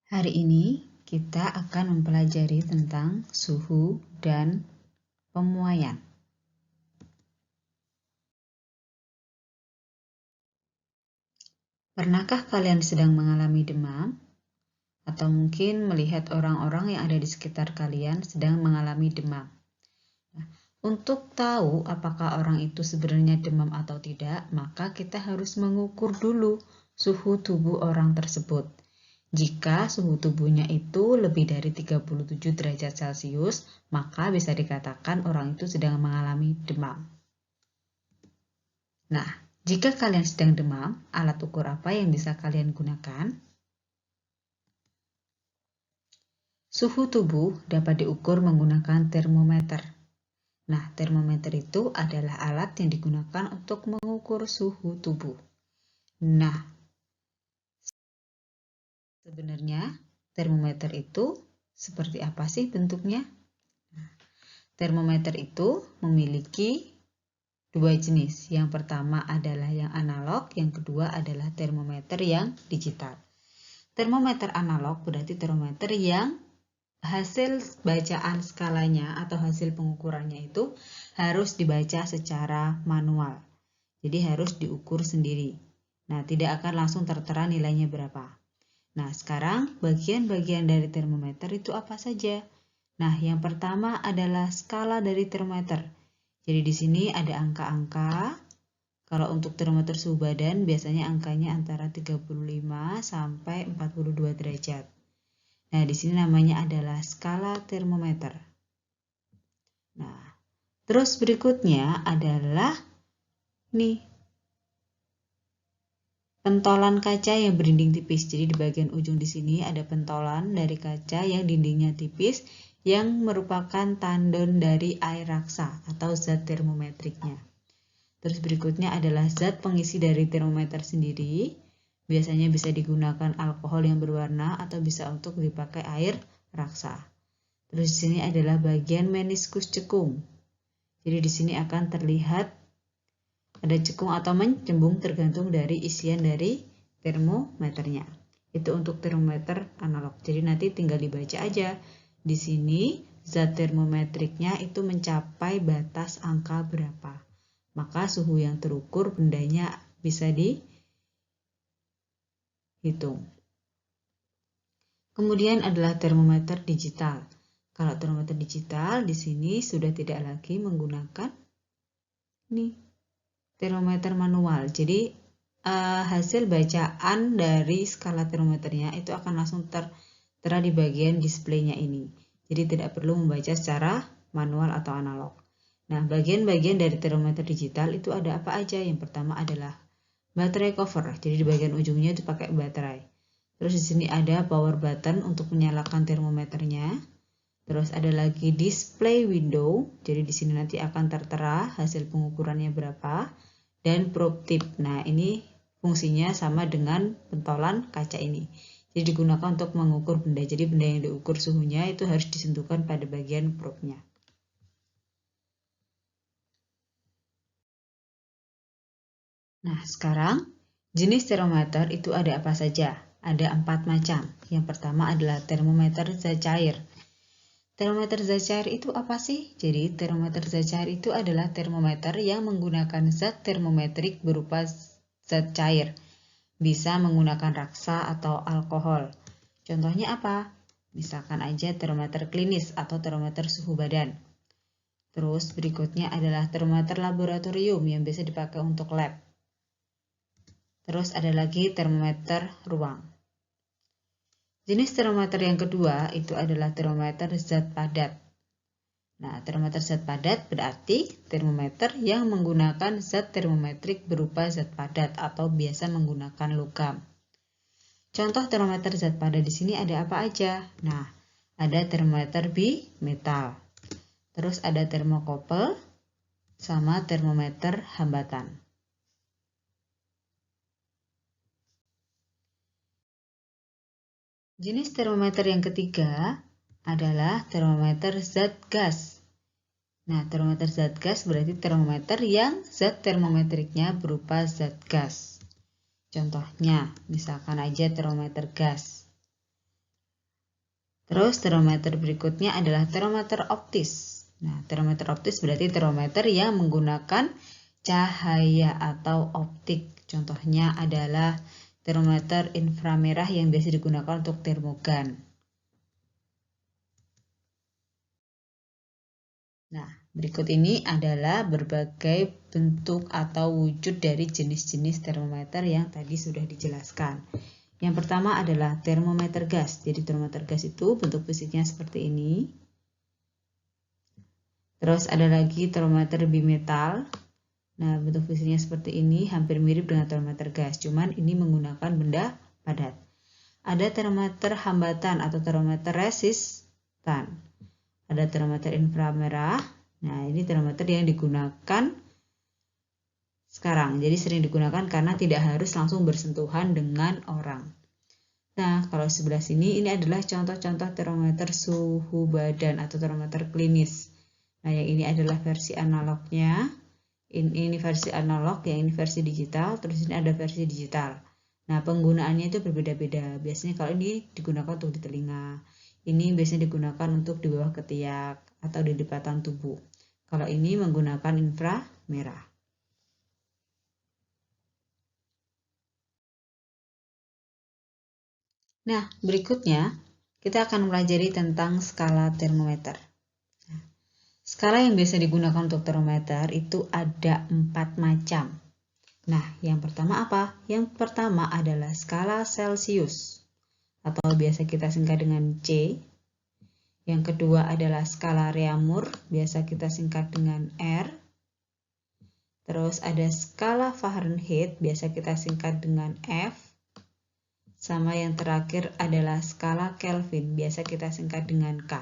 Hari ini kita akan mempelajari tentang suhu dan pemuaian. Pernahkah kalian sedang mengalami demam? Atau mungkin melihat orang-orang yang ada di sekitar kalian sedang mengalami demam? Untuk tahu apakah orang itu sebenarnya demam atau tidak, maka kita harus mengukur dulu suhu tubuh orang tersebut. Jika suhu tubuhnya itu lebih dari 37 derajat Celcius, maka bisa dikatakan orang itu sedang mengalami demam. Nah, jika kalian sedang demam, alat ukur apa yang bisa kalian gunakan? Suhu tubuh dapat diukur menggunakan termometer. Nah, termometer itu adalah alat yang digunakan untuk mengukur suhu tubuh. Nah, sebenarnya termometer itu seperti apa sih bentuknya? Termometer itu memiliki dua jenis. Yang pertama adalah yang analog, yang kedua adalah termometer yang digital. Termometer analog berarti termometer yang hasil bacaan skalanya atau hasil pengukurannya itu harus dibaca secara manual. Jadi harus diukur sendiri. Nah, tidak akan langsung tertera nilainya berapa. Nah, sekarang bagian-bagian dari termometer itu apa saja? Nah, yang pertama adalah skala dari termometer. Jadi di sini ada angka-angka. Kalau untuk termometer suhu badan biasanya angkanya antara 35 sampai 42 derajat. Nah, di sini namanya adalah skala termometer. Nah, terus berikutnya adalah pentolan kaca yang berdinding tipis. Jadi di bagian ujung di sini ada pentolan dari kaca yang dindingnya tipis yang merupakan tandon dari air raksa atau zat termometriknya. Terus berikutnya adalah zat pengisi dari termometer sendiri. Biasanya bisa digunakan alkohol yang berwarna atau bisa untuk dipakai air raksa. Terus di sini adalah bagian meniskus cekung. Jadi di sini akan terlihat ada cekung atau mencembung tergantung dari isian dari termometernya. Itu untuk termometer analog. Jadi nanti tinggal dibaca aja. Di sini zat termometriknya itu mencapai batas angka berapa. Maka suhu yang terukur bendanya bisa dihitung. Kemudian adalah termometer digital. Kalau termometer digital di sini sudah tidak lagi menggunakan termometer manual. Jadi hasil bacaan dari skala termometernya itu akan langsung tertera di bagian displaynya ini. Jadi tidak perlu membaca secara manual atau analog. Nah, bagian-bagian dari termometer digital itu ada apa aja? Yang pertama adalah baterai cover. Jadi di bagian ujungnya itu pakai baterai. Terus di sini ada power button untuk menyalakan termometernya. Terus ada lagi display window. Jadi di sini nanti akan tertera hasil pengukurannya berapa. Dan probe tip. Nah, ini fungsinya sama dengan pentolan kaca ini. Jadi digunakan untuk mengukur benda. Jadi benda yang diukur suhunya itu harus disentuhkan pada bagian probe-nya. Nah, sekarang jenis termometer itu ada apa saja? Ada 4 macam. Yang pertama adalah termometer zat cair. Termometer zat cair itu apa sih? Jadi termometer zat cair itu adalah termometer yang menggunakan zat termometrik berupa zat cair. Bisa menggunakan raksa atau alkohol. Contohnya apa? Misalkan aja termometer klinis atau termometer suhu badan. Terus berikutnya adalah termometer laboratorium yang biasa dipakai untuk lab. Terus ada lagi termometer ruang. Jenis termometer yang kedua itu adalah termometer zat padat. Nah, termometer zat padat berarti termometer yang menggunakan zat termometrik berupa zat padat atau biasa menggunakan logam. Contoh termometer zat padat di sini ada apa aja? Nah, ada termometer bimetal. Terus ada termokopel sama termometer hambatan. Jenis termometer yang ketiga adalah termometer zat gas. Nah, termometer zat gas berarti termometer yang zat termometriknya berupa zat gas. Contohnya, misalkan aja termometer gas. Terus termometer berikutnya adalah termometer optis. Nah, termometer optis berarti termometer yang menggunakan cahaya atau optik. Contohnya adalah termometer inframerah yang biasa digunakan untuk termogan. Nah, berikut ini adalah berbagai bentuk atau wujud dari jenis-jenis termometer yang tadi sudah dijelaskan. Yang pertama adalah termometer gas. Jadi termometer gas itu bentuk fisiknya seperti ini. Terus ada lagi termometer bimetal. Nah, bentuk fisiknya seperti ini, hampir mirip dengan termometer gas, cuman ini menggunakan benda padat. Ada termometer hambatan atau termometer resistan. Ada termometer inframerah. Nah, ini termometer yang digunakan sekarang. Jadi sering digunakan karena tidak harus langsung bersentuhan dengan orang. Nah, kalau sebelah sini ini adalah contoh-contoh termometer suhu badan atau termometer klinis. Nah, yang ini adalah versi analognya. Ini versi analog, yang ini versi digital, terus ini ada versi digital. Nah, penggunaannya itu berbeda-beda. Biasanya kalau ini digunakan untuk di telinga. Ini biasanya digunakan untuk di bawah ketiak atau di lipatan tubuh. Kalau ini menggunakan inframerah. Nah, berikutnya kita akan mempelajari tentang skala termometer. Nah, skala yang biasa digunakan untuk termometer itu ada 4 macam. Nah, yang pertama apa? Yang pertama adalah skala Celsius atau biasa kita singkat dengan C. Yang kedua adalah skala Reaumur, biasa kita singkat dengan R. Terus ada skala Fahrenheit, biasa kita singkat dengan F. Sama yang terakhir adalah skala Kelvin, biasa kita singkat dengan K.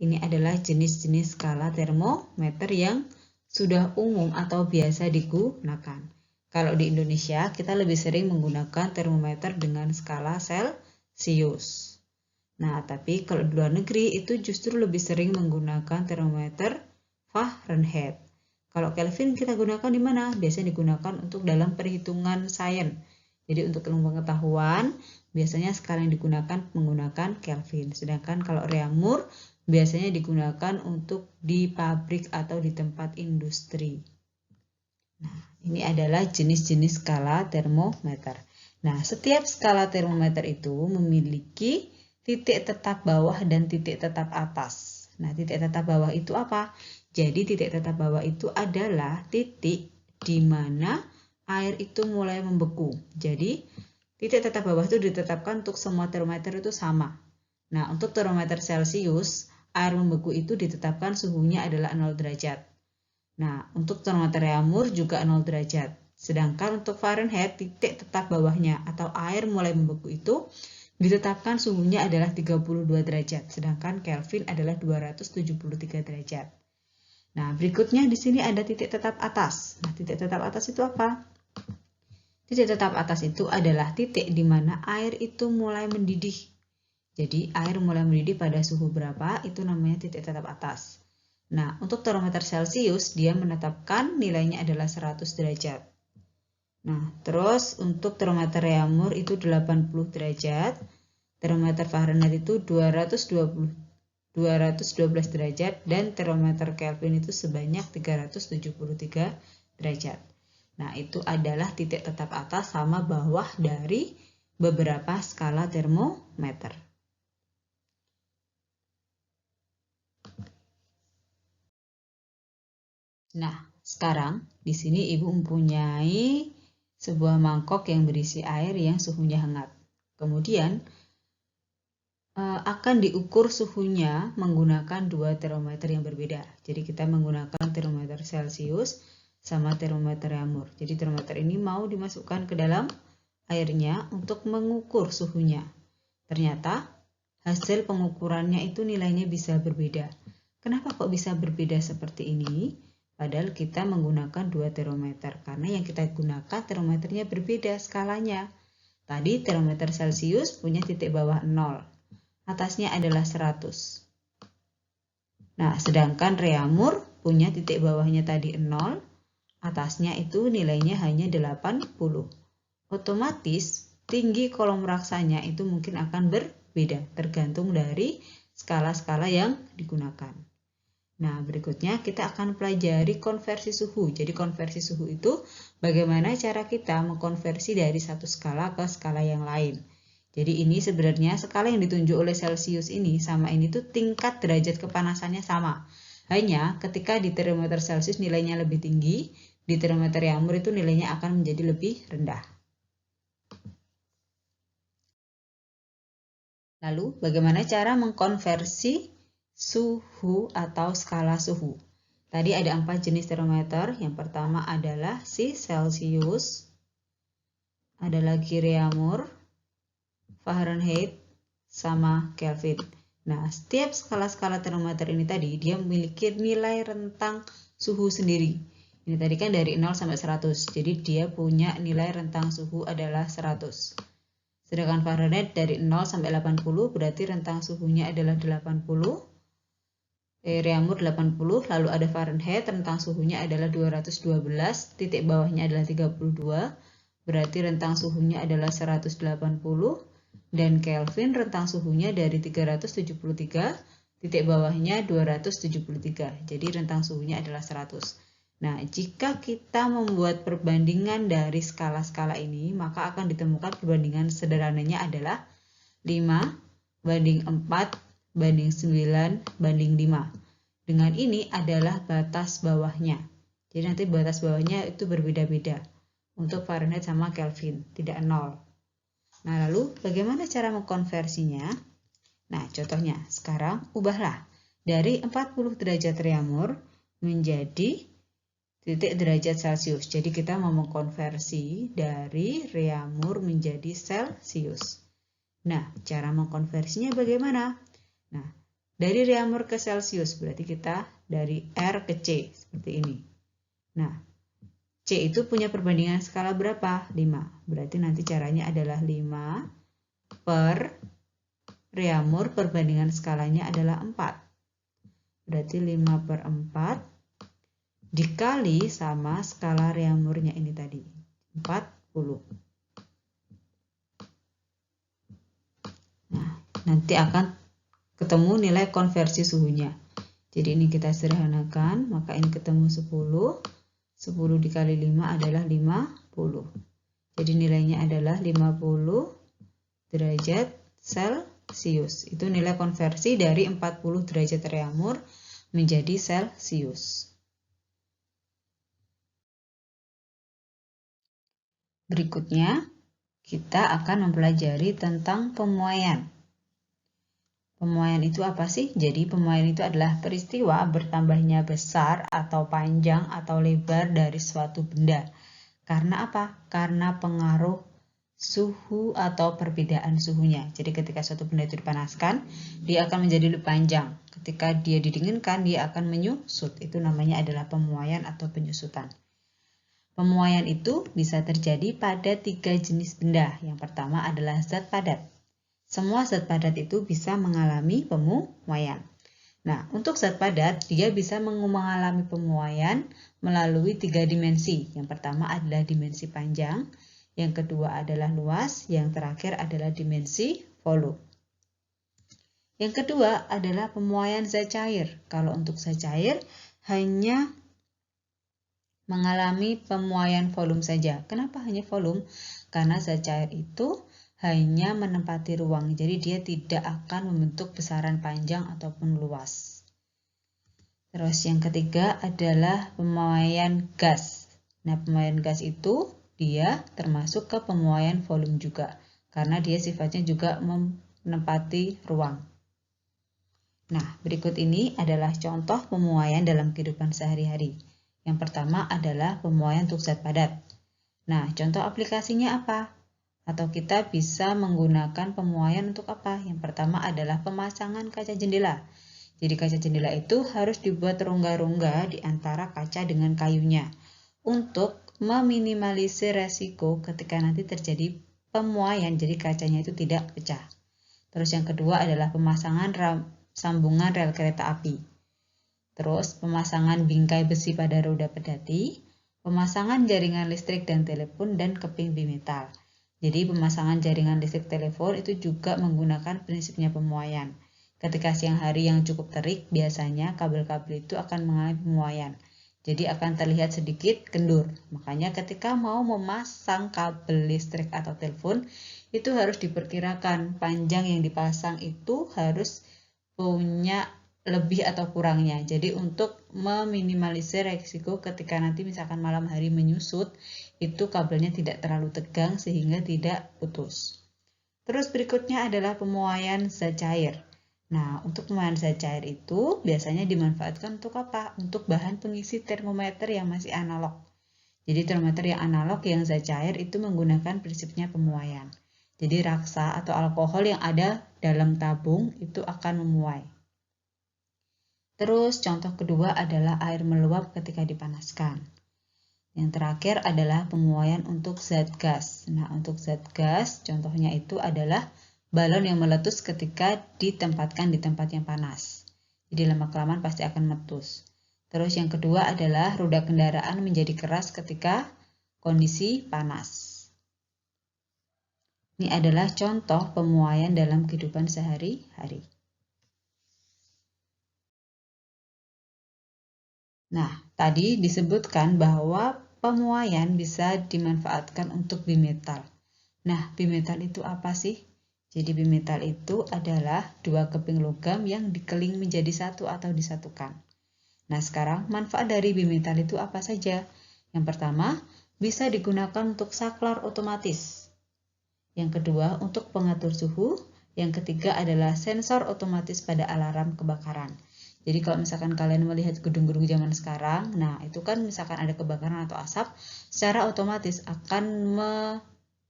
Ini adalah jenis-jenis skala termometer yang sudah umum atau biasa digunakan. Kalau di Indonesia, kita lebih sering menggunakan termometer dengan skala Celsius. Nah, tapi kalau di luar negeri itu justru lebih sering menggunakan termometer Fahrenheit. Kalau Kelvin kita gunakan di mana? Biasanya digunakan untuk dalam perhitungan sains. Jadi untuk ilmu pengetahuan, biasanya skala yang digunakan menggunakan Kelvin. Sedangkan kalau Reaumur biasanya digunakan untuk di pabrik atau di tempat industri. Nah, ini adalah jenis-jenis skala termometer. Nah, setiap skala termometer itu memiliki titik tetap bawah dan titik tetap atas. Nah, titik tetap bawah itu apa? Jadi, titik tetap bawah itu adalah titik di mana air itu mulai membeku. Jadi, titik tetap bawah itu ditetapkan untuk semua termometer itu sama. Nah, untuk termometer Celsius, air membeku itu ditetapkan suhunya adalah 0 derajat. Nah, untuk termometer Reaumur juga 0 derajat. Sedangkan untuk Fahrenheit, titik tetap bawahnya atau air mulai membeku itu ditetapkan suhunya adalah 32 derajat. Sedangkan Kelvin adalah 273 derajat. Nah, berikutnya di sini ada titik tetap atas. Nah, titik tetap atas itu apa? Titik tetap atas itu adalah titik di mana air itu mulai mendidih. Jadi, air mulai mendidih pada suhu berapa, itu namanya titik tetap atas. Nah, untuk termometer Celsius, dia menetapkan nilainya adalah 100 derajat. Nah, terus untuk termometer Reaumur itu 80 derajat. Termometer Fahrenheit itu 212 derajat. Dan termometer Kelvin itu sebanyak 373 derajat. Nah, itu adalah titik tetap atas sama bawah dari beberapa skala termometer. Nah, sekarang di sini Ibu mempunyai sebuah mangkok yang berisi air yang suhunya hangat. Kemudian akan diukur suhunya menggunakan dua termometer yang berbeda. Jadi kita menggunakan termometer Celsius sama termometer Reaumur. Jadi termometer ini mau dimasukkan ke dalam airnya untuk mengukur suhunya. Ternyata hasil pengukurannya itu nilainya bisa berbeda. Kenapa kok bisa berbeda seperti ini? Padahal kita menggunakan dua termometer. Karena yang kita gunakan termometernya berbeda skalanya. Tadi termometer Celsius punya titik bawah 0. Atasnya adalah 100. Nah, sedangkan Reaumur punya titik bawahnya tadi 0, atasnya itu nilainya hanya 80. Otomatis tinggi kolom raksanya itu mungkin akan berbeda. beda, tergantung dari skala-skala yang digunakan. Nah, berikutnya kita akan pelajari konversi suhu. Jadi konversi suhu itu bagaimana cara kita mengkonversi dari satu skala ke skala yang lain. Jadi ini sebenarnya skala yang ditunjuk oleh Celsius ini sama ini tuh tingkat derajat kepanasannya sama. Hanya ketika di termometer Celsius nilainya lebih tinggi, di termometer Reaumur itu nilainya akan menjadi lebih rendah. Lalu, bagaimana cara mengkonversi suhu atau skala suhu? Tadi ada 4 jenis termometer. Yang pertama adalah si Celsius, ada lagi Reaumur, Fahrenheit, sama Kelvin. Nah, setiap skala-skala termometer ini tadi, dia memiliki nilai rentang suhu sendiri. Ini tadi kan dari 0 sampai 100, jadi dia punya nilai rentang suhu adalah 100. Sedangkan Fahrenheit dari 0 sampai 80, berarti rentang suhunya adalah 80. Reaumur 80, lalu ada Fahrenheit, rentang suhunya adalah 212, titik bawahnya adalah 32, berarti rentang suhunya adalah 180, dan Kelvin rentang suhunya dari 373, titik bawahnya 273, jadi rentang suhunya adalah 100. Nah, jika kita membuat perbandingan dari skala-skala ini, maka akan ditemukan perbandingan sederhananya adalah 5:4 banding 9 banding 5. Dengan ini adalah batas bawahnya. Jadi nanti batas bawahnya itu berbeda-beda. Untuk Fahrenheit sama Kelvin, tidak 0. Nah, lalu bagaimana cara mengkonversinya? Nah, contohnya, sekarang ubahlah dari 40 derajat Reaumur menjadi titik derajat Celcius. Jadi kita mau mengkonversi dari Reaumur menjadi Celcius. Nah, cara mengkonversinya bagaimana? Nah, dari Reaumur ke Celcius berarti kita dari R ke C seperti ini. Nah, C itu punya perbandingan skala berapa? 5. Berarti nanti caranya adalah 5 per Reaumur, perbandingan skalanya adalah 4. Berarti 5/4 dikali sama skala Reaumurnya ini tadi, 40. Nah, nanti akan ketemu nilai konversi suhunya. Jadi ini kita sederhanakan, maka ini ketemu 10. 10 dikali 5 adalah 50. Jadi nilainya adalah 50 derajat Celcius. Itu nilai konversi dari 40 derajat Reaumur menjadi Celcius. Berikutnya, kita akan mempelajari tentang pemuaian. Pemuaian itu apa sih? Jadi pemuaian itu adalah peristiwa bertambahnya besar atau panjang atau lebar dari suatu benda. Karena apa? Karena pengaruh suhu atau perbedaan suhunya. Jadi ketika suatu benda itu dipanaskan, dia akan menjadi lebih panjang. Ketika dia didinginkan, dia akan menyusut. Itu namanya adalah pemuaian atau penyusutan. Pemuaian itu bisa terjadi pada 3 jenis benda. Yang pertama adalah zat padat. Semua zat padat itu bisa mengalami pemuaian. Nah, untuk zat padat, dia bisa mengalami pemuaian melalui 3 dimensi. Yang pertama adalah dimensi panjang, yang kedua adalah luas, yang terakhir adalah dimensi volume. Yang kedua adalah pemuaian zat cair. Kalau untuk zat cair, hanya mengalami pemuaian volume saja. Kenapa hanya volume? Karena zat cair itu hanya menempati ruang, jadi dia tidak akan membentuk besaran panjang ataupun luas. Terus yang ketiga adalah pemuaian gas. Nah, pemuaian gas itu dia termasuk ke pemuaian volume juga, karena dia sifatnya juga menempati ruang. Nah, berikut ini adalah contoh pemuaian dalam kehidupan sehari-hari. Yang pertama adalah pemuaian untuk zat padat. Nah, contoh aplikasinya apa? Atau kita bisa menggunakan pemuaian untuk apa? Yang pertama adalah pemasangan kaca jendela. Jadi kaca jendela itu harus dibuat rongga-rongga di antara kaca dengan kayunya untuk meminimalisir resiko ketika nanti terjadi pemuaian, jadi kacanya itu tidak pecah. Terus yang kedua adalah pemasangan sambungan rel kereta api. Terus pemasangan bingkai besi pada roda pedati, pemasangan jaringan listrik dan telepon, dan keping bimetal. Jadi pemasangan jaringan listrik telepon itu juga menggunakan prinsipnya pemuaian. Ketika siang hari yang cukup terik, biasanya kabel-kabel itu akan mengalami pemuaian. Jadi akan terlihat sedikit kendur. Makanya ketika mau memasang kabel listrik atau telepon, itu harus diperkirakan panjang yang dipasang itu harus punya lebih atau kurangnya. Jadi untuk meminimalisir resiko ketika nanti misalkan malam hari menyusut, itu kabelnya tidak terlalu tegang sehingga tidak putus. Terus berikutnya adalah pemuaian zat cair. Nah, untuk pemuaian zat cair itu biasanya dimanfaatkan untuk apa? Untuk bahan pengisi termometer yang masih analog. Jadi termometer yang analog yang zat cair itu menggunakan prinsipnya pemuaian. Jadi raksa atau alkohol yang ada dalam tabung itu akan memuai. Terus contoh kedua adalah air meluap ketika dipanaskan. Yang terakhir adalah pemuaian untuk zat gas. Nah, untuk zat gas contohnya itu adalah balon yang meletus ketika ditempatkan di tempat yang panas. Jadi lama-kelamaan pasti akan meletus. Terus yang kedua adalah roda kendaraan menjadi keras ketika kondisi panas. Ini adalah contoh pemuaian dalam kehidupan sehari-hari. Nah, tadi disebutkan bahwa pemuaian bisa dimanfaatkan untuk bimetal. Nah, bimetal itu apa sih? Jadi bimetal itu adalah dua keping logam yang dikeling menjadi satu atau disatukan. Nah, sekarang manfaat dari bimetal itu apa saja? Yang pertama, bisa digunakan untuk saklar otomatis. Yang kedua, untuk pengatur suhu. Yang ketiga adalah sensor otomatis pada alarm kebakaran. Jadi kalau misalkan kalian melihat gedung-gedung zaman sekarang, nah itu kan misalkan ada kebakaran atau asap, secara otomatis akan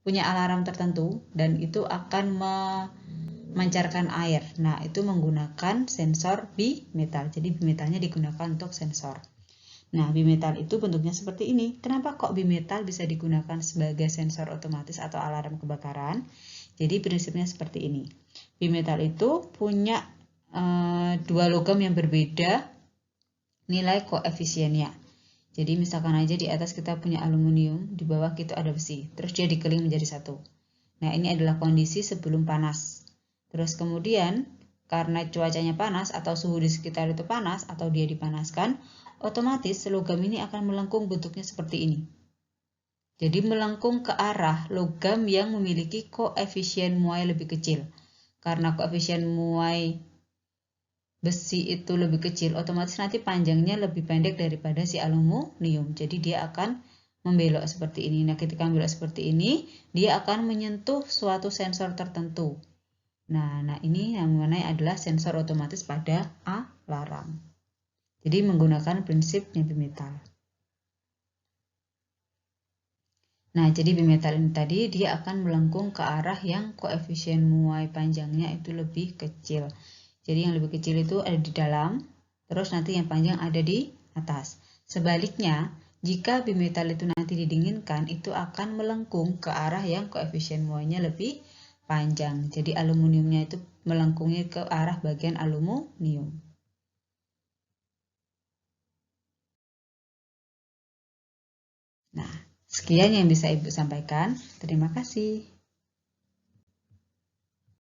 punya alarm tertentu dan itu akan memancarkan air. Nah, itu menggunakan sensor bimetal. Jadi bimetalnya digunakan untuk sensor. Nah, bimetal itu bentuknya seperti ini. Kenapa kok bimetal bisa digunakan sebagai sensor otomatis atau alarm kebakaran? Jadi prinsipnya seperti ini. Bimetal itu punya dua logam yang berbeda nilai koefisiennya. Jadi misalkan aja di atas kita punya aluminium, di bawah kita ada besi, terus dia dikeling menjadi satu. Nah, ini adalah kondisi sebelum panas. Terus kemudian karena cuacanya panas atau suhu di sekitar itu panas atau dia dipanaskan, otomatis logam ini akan melengkung bentuknya seperti ini. Jadi melengkung ke arah logam yang memiliki koefisien muai lebih kecil. Karena koefisien muai besi itu lebih kecil, otomatis nanti panjangnya lebih pendek daripada si aluminium. Jadi dia akan membelok seperti ini. Nah, ketika membelok seperti ini, dia akan menyentuh suatu sensor tertentu. Nah ini yang mana adalah sensor otomatis pada alarm. Jadi menggunakan prinsip bimetal. Nah, jadi bimetal ini tadi dia akan melengkung ke arah yang koefisien muai panjangnya itu lebih kecil. Jadi yang lebih kecil itu ada di dalam, terus nanti yang panjang ada di atas. Sebaliknya, jika bimetal itu nanti didinginkan, itu akan melengkung ke arah yang koefisien muainya lebih panjang. Jadi aluminiumnya itu melengkungi ke arah bagian aluminium. Nah, sekian yang bisa Ibu sampaikan. Terima kasih.